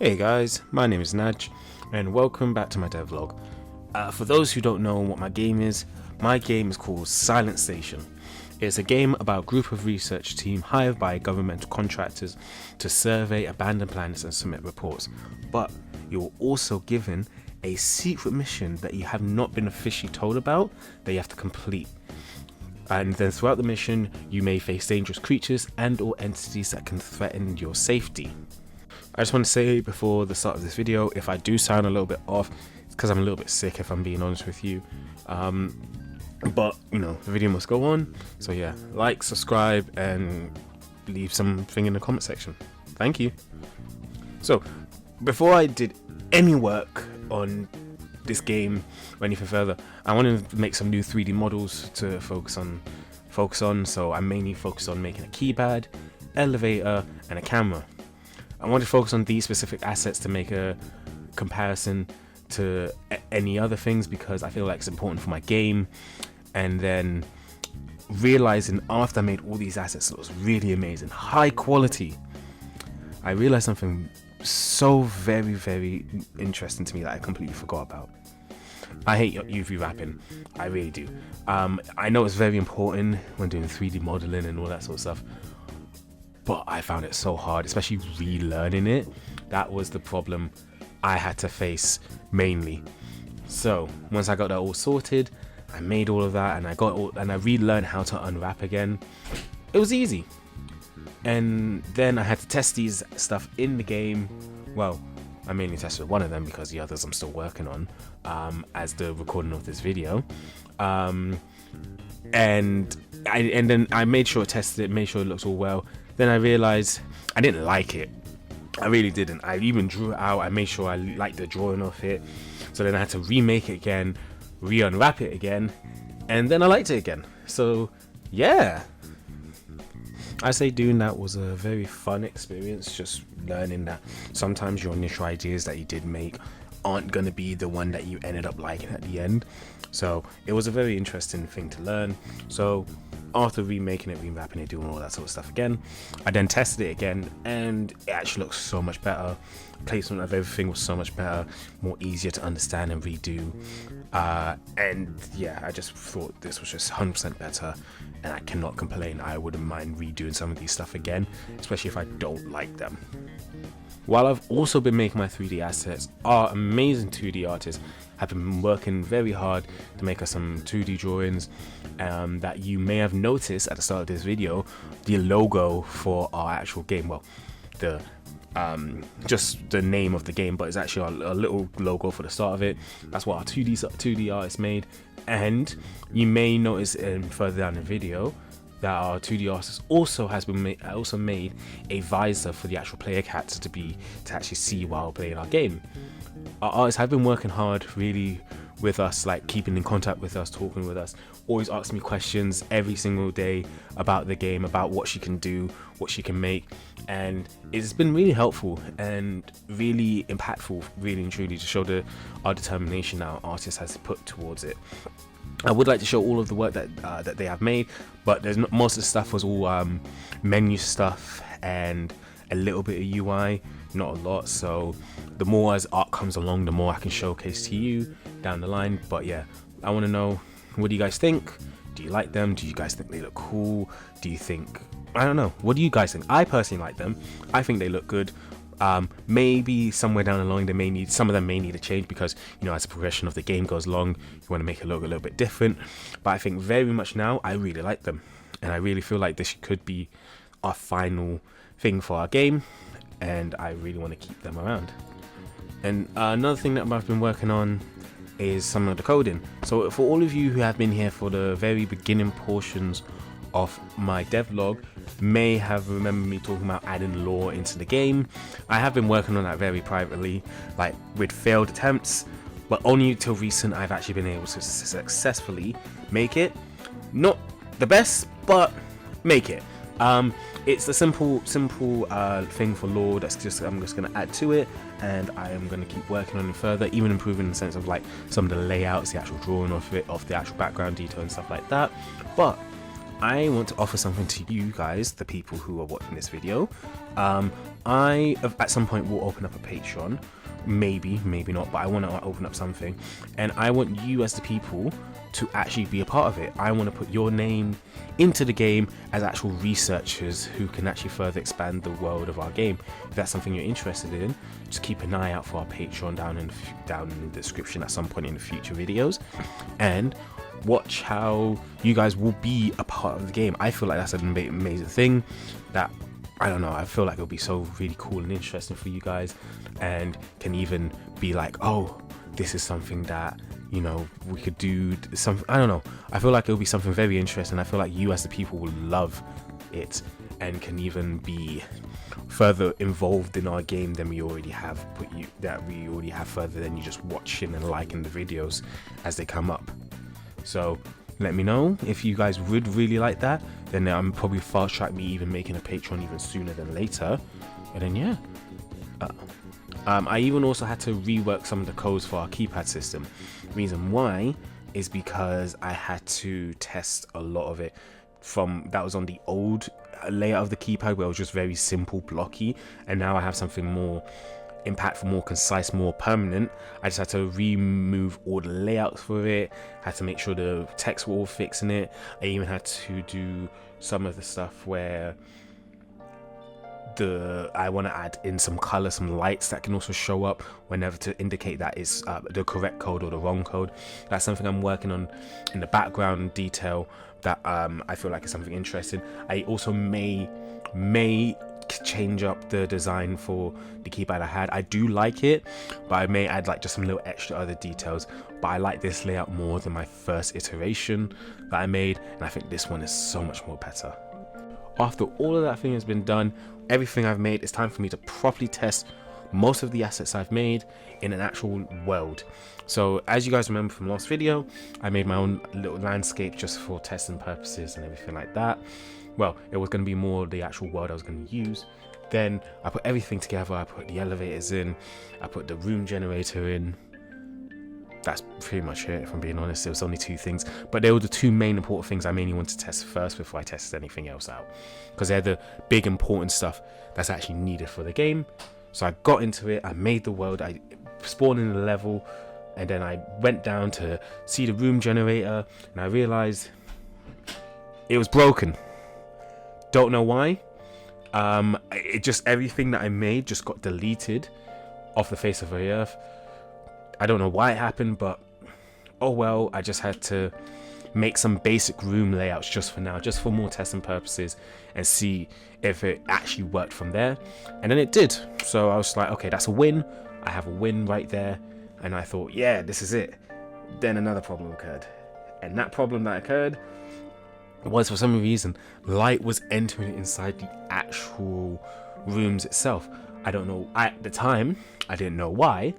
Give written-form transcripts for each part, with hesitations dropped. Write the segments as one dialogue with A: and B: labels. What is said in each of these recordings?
A: Hey guys, my name is Naj, and welcome back to my devlog. For those who don't know what my game is called Silent Station. It's a game about a group of research team hired by governmental contractors to survey abandoned planets and submit reports. But you're also given a secret mission that you have not been officially told about that you have to complete. And then throughout the mission, you may face dangerous creatures and or entities that can threaten your safety. I just want to say before the start of this video, if I do sound a little bit off, it's because I'm a little bit sick, if I'm being honest with you. But you know, the video must go on. So yeah, like, subscribe, and leave something in the comment section. Thank you. So before I did any work on this game or anything further, I wanted to make some new 3D models to focus on. So I mainly focused on making a keypad, elevator, and a camera. I wanted to focus on these specific assets to make a comparison to any other things because I feel like it's important for my game. And then realizing after I made all these assets that was really amazing, high quality, I realized something so very, very interesting to me that I completely forgot about. I hate UV wrapping, I really do. I know it's very important when doing 3D modeling and all that sort of stuff, but I found it so hard, especially relearning it. That was the problem I had to face mainly. So once I got that all sorted, I made all of that, and I relearned how to unwrap again. It was easy. And then I had to test these stuff in the game. Well, I mainly tested one of them because the others I'm still working on as the recording of this video. And then I made sure I tested it, made sure it looks all well. Then I realized I didn't like it. I really didn't. I even drew it out. I made sure I liked the drawing of it. So then I had to remake it again, re-unwrap it again, and then I liked it again. So yeah, I say doing that was a very fun experience, just learning that sometimes your initial ideas that you did make aren't going to be the one that you ended up liking at the end. So it was a very interesting thing to learn. So after remaking it, rewrapping it, doing all that sort of stuff again, I then tested it again, and it actually looks so much better. Placement of everything was so much better, more easier to understand and redo. And yeah, I just thought this was just 100% better, and I cannot complain. I wouldn't mind redoing some of these stuff again, especially if I don't like them. While I've also been making my 3D assets, our amazing 2D artists have been working very hard to make us some 2D drawings that you may have noticed at the start of this video, the logo for our actual game. Well, the just the name of the game, but it's actually a little logo for the start of it. That's what our 2D artist made. And you may notice further down the video that our 2D artist also made a visor for the actual player character to actually see while playing our game. Our artists have been working hard really with us, like keeping in contact with us, talking with us, always asking me questions every single day about the game, about what she can do, what she can make, and it's been really helpful and really impactful, really and truly, to show our determination our artist has put towards it. I would like to show all of the work that they have made, but most of the stuff was all menu stuff and a little bit of UI, not a lot. So the more as art comes along, the more I can showcase to you down the line. But yeah, I want to know, what do you guys think? Do you like them? Do you guys think they look cool? Do you think, I don't know, what do you guys think? I personally like them. I think they look good. Maybe somewhere down the line some of them may need a change because, you know, as the progression of the game goes along, you want to make it look a little bit different. But I think very much now I really like them, and I really feel like this could be our final thing for our game, and I really want to keep them around. And another thing that I've been working on is some of the coding. So for all of you who have been here for the very beginning portions of my devlog, may have remembered me talking about adding lore into the game. I have been working on that very privately, like with failed attempts, but only till recent I've actually been able to successfully make it. Not the best, but make it. It's a simple thing for lore I'm just going to add to it, and I am going to keep working on it further, even improving in the sense of like some of the layouts, the actual drawing of it, of the actual background detail and stuff like that. But I want to offer something to you guys, the people who are watching this video. I at some point will open up a Patreon, maybe not, but I want to open up something, and I want you as the people to actually be a part of it. I want to put your name into the game as actual researchers who can actually further expand the world of our game. If that's something you're interested in, just keep an eye out for our Patreon down in the description at some point in the future videos, and watch how you guys will be a part of the game. I feel like that's an amazing thing that, I don't know, I feel like it'll be so really cool and interesting for you guys, and can even be like, oh, this is something that, you know, we could do some, I don't know, I feel like it'll be something very interesting. I feel like you as the people will love it and can even be further involved in our game than we already have further than you just watching and liking the videos as they come up. So let me know if you guys would really like that. Then I'm probably fast track me even making a Patreon even sooner than later. And then yeah, I even also had to rework some of the codes for our keypad system. Reason why is because I had to test a lot of it from that was on the old layout of the keypad, where it was just very simple, blocky, and now I have something more impactful, more concise, more permanent. I just had to remove all the layouts for it, had to make sure the text were all fixed in it. I even had to do some of the stuff where I want to add in some color, some lights that can also show up whenever to indicate that it's the correct code or the wrong code. That's something I'm working on in the background detail that I feel like is something interesting. I also may change up the design for the keypad I had. I do like it, but I may add like just some little extra other details. But I like this layout more than my first iteration that I made, and I think this one is so much more better. After all of that thing has been done, everything I've made, it's time for me to properly test most of the assets I've made in an actual world. So as you guys remember from last video, I made my own little landscape just for testing purposes and everything like that. Well, it was going to be more the actual world I was going to use. Then I put everything together. I put the elevators in, I put the room generator in. That's pretty much it, if I'm being honest. There was only two things, but they were the two main important things I mainly wanted to test first before I tested anything else out, because they're the big important stuff that's actually needed for the game. So I got into it, I made the world, I spawned in the level, and then I went down to see the room generator, and I realized it was broken. Don't know why. It just, everything that I made just got deleted off the face of the earth. I don't know why it happened, but oh well. I just had to make some basic room layouts just for now, just for more testing purposes, and see if it actually worked from there. And then it did. So I was like, okay, that's a win. I have a win right there. And I thought, yeah, this is it. Then another problem occurred. And that problem that occurred was, for some reason, light was entering inside the actual rooms itself. I don't know. At the time, I didn't know why.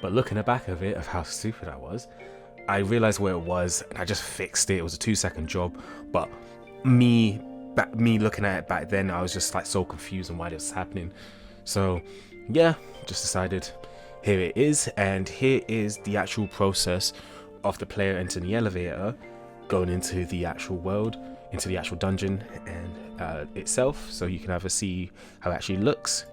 A: But looking at the back of it, of how stupid I was, I realized where it was, and I just fixed it. It was a 2-second job, but me looking at it back then, I was just like so confused on why this was happening. So yeah, just decided, here it is, and here is the actual process of the player entering the elevator, going into the actual world, into the actual dungeon and itself, so you can have a see how it actually looks.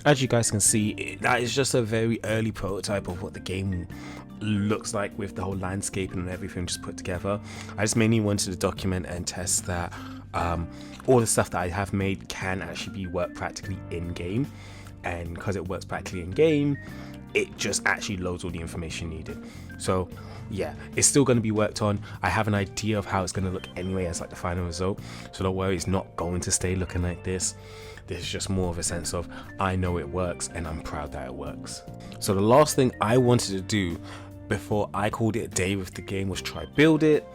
A: as you guys can see, that is just a very early prototype of what the game looks like, with the whole landscape and everything just put together. I just mainly wanted to document and test that all the stuff that I have made can actually be worked practically in game, and because it works practically in game, it just actually loads all the information needed. So yeah, it's still going to be worked on. I have an idea of how it's going to look anyway as like the final result, so don't worry, it's not going to stay looking like this. This is just more of a sense of, I know it works and I'm proud that it works. So the last thing I wanted to do before I called it a day with the game was try build it.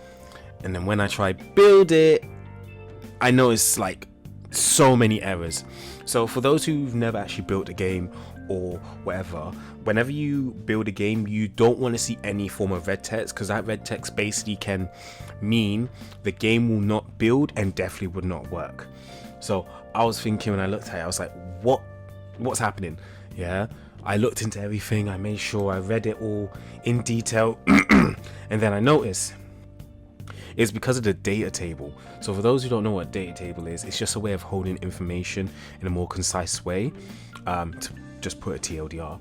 A: And then when I tried build it, I noticed like so many errors. So for those who've never actually built a game or whatever, whenever you build a game, you don't want to see any form of red text, because that red text basically can mean the game will not build and definitely would not work. So I was thinking, when I looked at it, I was like, what's happening? Yeah, I looked into everything, I made sure I read it all in detail, and then I noticed it's because of the data table. So for those who don't know what data table is, it's just a way of holding information in a more concise way, to just put a TLDR.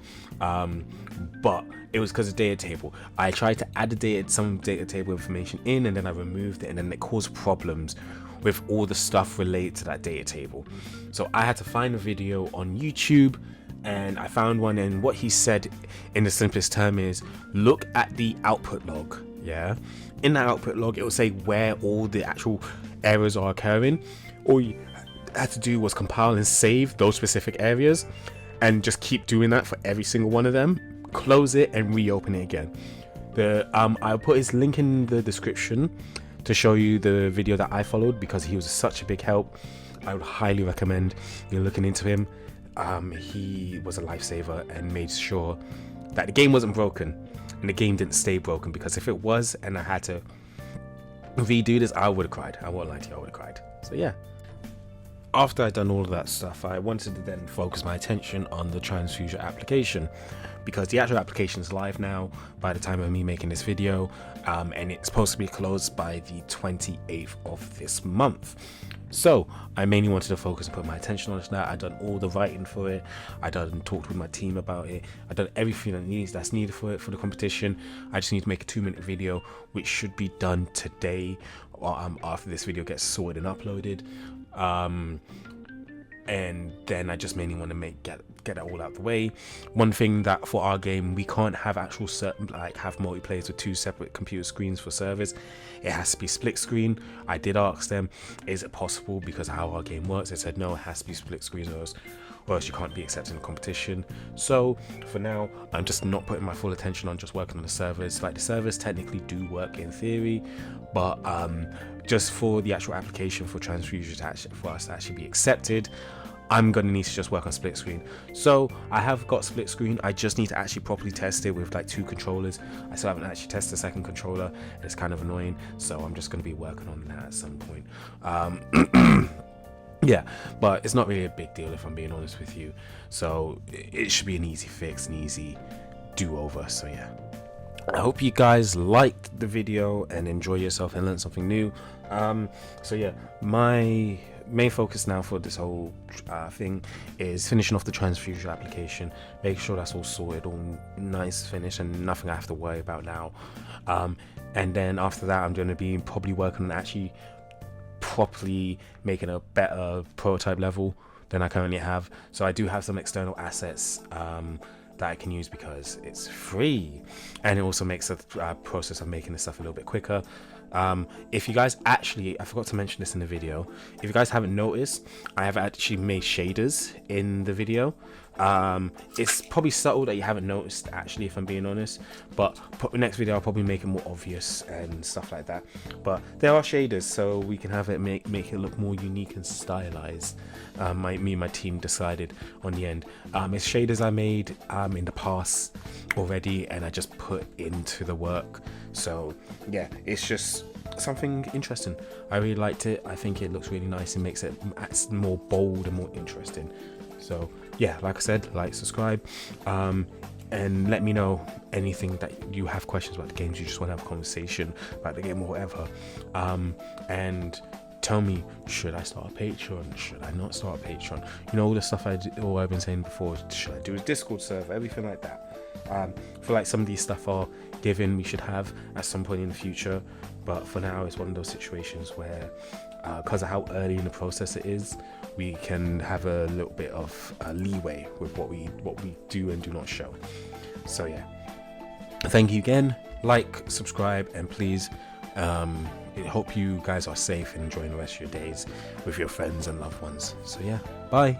A: But it was because of data table. I tried to add some data table information in, and then I removed it, and then it caused problems with all the stuff related to that data table. So I had to find a video on YouTube, and I found one, and what he said in the simplest term is, look at the output log. Yeah, in that output log, it will say where all the actual errors are occurring. All you had to do was compile and save those specific areas, and just keep doing that for every single one of them. Close it and reopen it again. I'll put his link in the description to show you the video that I followed, because he was such a big help. I would highly recommend you looking into him. He was a lifesaver and made sure that the game wasn't broken, and the game didn't stay broken, because if it was and I had to redo this, I would have cried. I won't lie to you, I would have cried. So yeah, after I'd done all of that stuff, I wanted to then focus my attention on the Tranzfuser application, because the actual application is live now by the time of me making this video, and it's supposed to be closed by the 28th of this month. So I mainly wanted to focus and put my attention on that. I've done all the writing for it. I done talked with my team about it. I've done everything that's needed for it, for the competition. I just need to make a 2-minute video, which should be done today, after this video gets sorted and uploaded. And then I just mainly want to get it all out the way. One thing that for our game, we can't have have multiplayers with 2 separate computer screens for servers. It has to be split screen. I did ask them, is it possible, because of how our game works? They said no, it has to be split screen, or else you can't be accepted in the competition. So for now, I'm just not putting my full attention on just working on the servers. Like, the servers technically do work in theory, but just for the actual application for Tranzfuser for us to actually be accepted, I'm gonna need to just work on split screen. So I have got split screen. I just need to actually properly test it with like 2 controllers. I still haven't actually tested the second controller, and it's kind of annoying, so I'm just gonna be working on that at some point. Yeah, but it's not really a big deal, if I'm being honest with you. So it should be an easy fix, an easy do-over. So yeah, I hope you guys liked the video and enjoy yourself and learn something new. So yeah, my main focus now for this whole thing is finishing off the Tranzfuser application, make sure that's all sorted, all nice, finished, and nothing I have to worry about now. And then after that, I'm going to be probably working on actually properly making a better prototype level than I currently have. So I do have some external assets that I can use, because it's free, and it also makes the process of making this stuff a little bit quicker. If you guys actually, I forgot to mention this in the video, if you guys haven't noticed, I have actually made shaders in the video. It's probably subtle that you haven't noticed, actually, if I'm being honest, but next video I'll probably make it more obvious and stuff like that. But there are shaders, so we can have it make it look more unique and stylized. Me and my team decided on the end. It's shaders I made in the past already, and I just put into the work. So yeah, it's just something interesting. I really liked it. I think it looks really nice and makes it more bold and more interesting. So yeah, like I said, like, subscribe, and let me know anything that you have questions about the games, you just want to have a conversation about the game or whatever. And tell me, should I start a Patreon? Should I not start a Patreon? You know, all the stuff I've been saying before. Should I do a Discord server? Everything like that. I feel like some of these stuff are given we should have at some point in the future, but for now it's one of those situations where because of how early in the process it is, we can have a little bit of leeway with what we do and do not show. So yeah, thank you again. Like, subscribe, and please I hope you guys are safe and enjoying the rest of your days with your friends and loved ones. So yeah, bye.